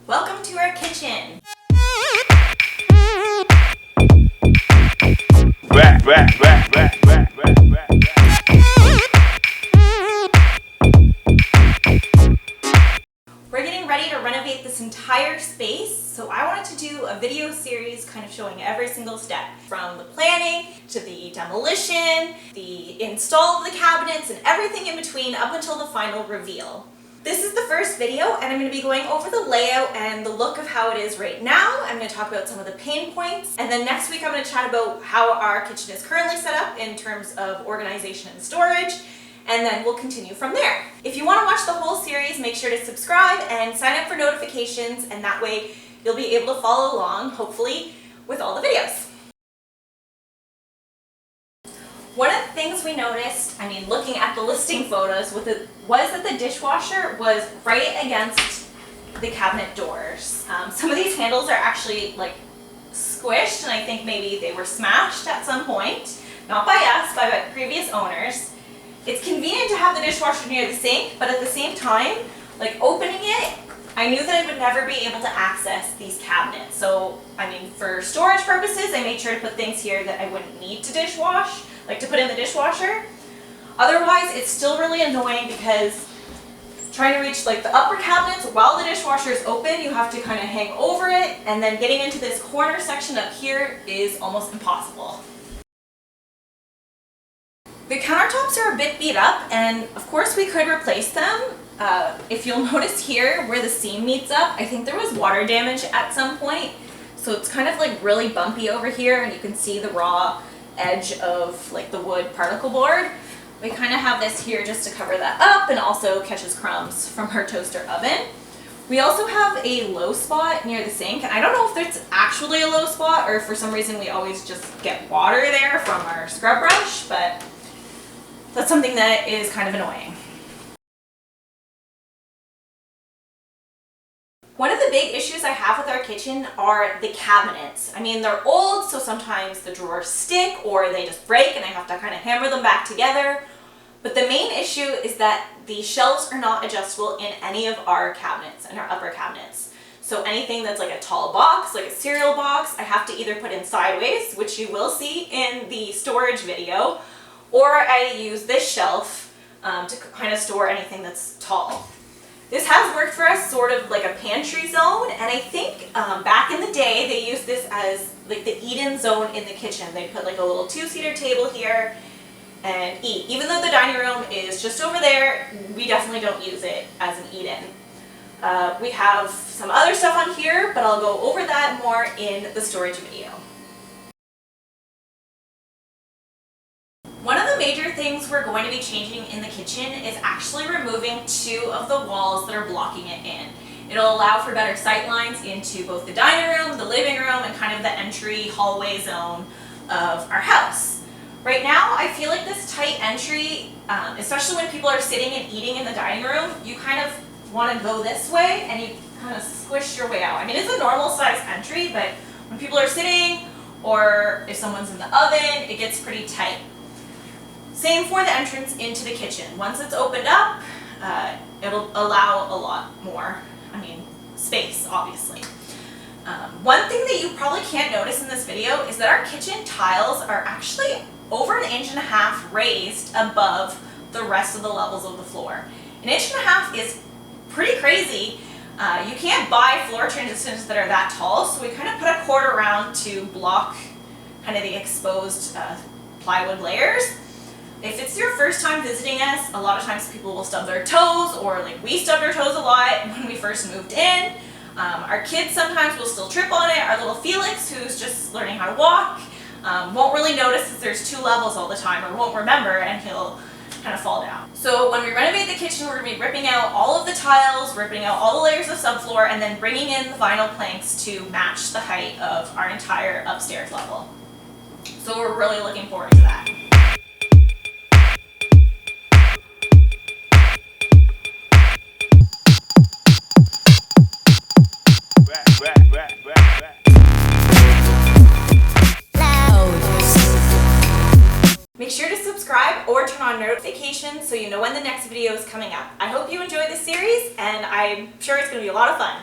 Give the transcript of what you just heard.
Welcome to our kitchen. We're getting ready to renovate this entire space, so I wanted to do a video series kind of showing every single step, from the planning to the demolition, the install of the cabinets, and everything in between up until the final reveal. This is the first video, and I'm going to be going over the layout and the look of how it is right now. I'm going to talk about some of the pain points, and then next week I'm going to chat about how our kitchen is currently set up in terms of organization and storage, and then we'll continue from there. If you want to watch the whole series, make sure to subscribe and sign up for notifications, and that way you'll be able to follow along, hopefully, with all the videos. One of the things we noticed, looking at the listing photos, was that the dishwasher was right against the cabinet doors. Some of these handles are actually squished, and I think maybe they were smashed at some point. Not by us, by previous owners. It's convenient to have the dishwasher near the sink, but at the same time, opening it, I knew that I would never be able to access these cabinets. So, for storage purposes, I made sure to put things here that I wouldn't need to dishwash, to put in the dishwasher. Otherwise, it's still really annoying because trying to reach the upper cabinets while the dishwasher is open, you have to kind of hang over it, and then getting into this corner section up here is almost impossible. The countertops are a bit beat up, and of course we could replace them. If you'll notice here where the seam meets up, I think there was water damage at some point. So it's kind of really bumpy over here, and you can see the raw edge of the wood particle board. We kind of have this here just to cover that up, and also catches crumbs from her toaster oven. We also have a low spot near the sink, and I don't know if it's actually a low spot or for some reason we always just get water there from our scrub brush, but that's something that is kind of annoying. One of the big issues I have with our kitchen are the cabinets. They're old, so sometimes the drawers stick or they just break and I have to kind of hammer them back together. But the main issue is that the shelves are not adjustable in any of our cabinets, in our upper cabinets. So anything that's a tall box, like a cereal box, I have to either put in sideways, which you will see in the storage video, or I use this shelf to kind of store anything that's tall. This has worked for us sort of like a pantry zone, and I think back in the day they used this as the eat-in zone in the kitchen. They put a little two-seater table here and eat. Even though the dining room is just over there, we definitely don't use it as an eat-in. We have some other stuff on here, but I'll go over that more in the storage video. One of the major things we're going to be changing in the kitchen is actually removing two of the walls that are blocking it in. It'll allow for better sight lines into both the dining room, the living room, and kind of the entry hallway zone of our house. Right now, I feel like this tight entry, especially when people are sitting and eating in the dining room, you kind of want to go this way and you kind of squish your way out. It's a normal size entry, but when people are sitting or if someone's in the oven, it gets pretty tight. Same for the entrance into the kitchen. Once it's opened up, it'll allow a lot more, space, obviously. One thing that you probably can't notice in this video is that our kitchen tiles are actually over 1.5 inches raised above the rest of the levels of the floor. 1.5 inches is pretty crazy. You can't buy floor transitions that are that tall, so we kind of put a quarter round to block kind of the exposed plywood layers. If it's your first time visiting us, a lot of times people will stub their toes, or we stubbed our toes a lot when we first moved in. Our kids sometimes will still trip on it. Our little Felix, who's just learning how to walk, won't really notice that there's 2 levels all the time, or won't remember, and he'll kind of fall down. So when we renovate the kitchen, we're going to be ripping out all of the tiles, ripping out all the layers of subfloor, and then bringing in the vinyl planks to match the height of our entire upstairs level. So we're really looking forward to that. Make sure to subscribe or turn on notifications so you know when the next video is coming up. I hope you enjoy this series, and I'm sure it's going to be a lot of fun.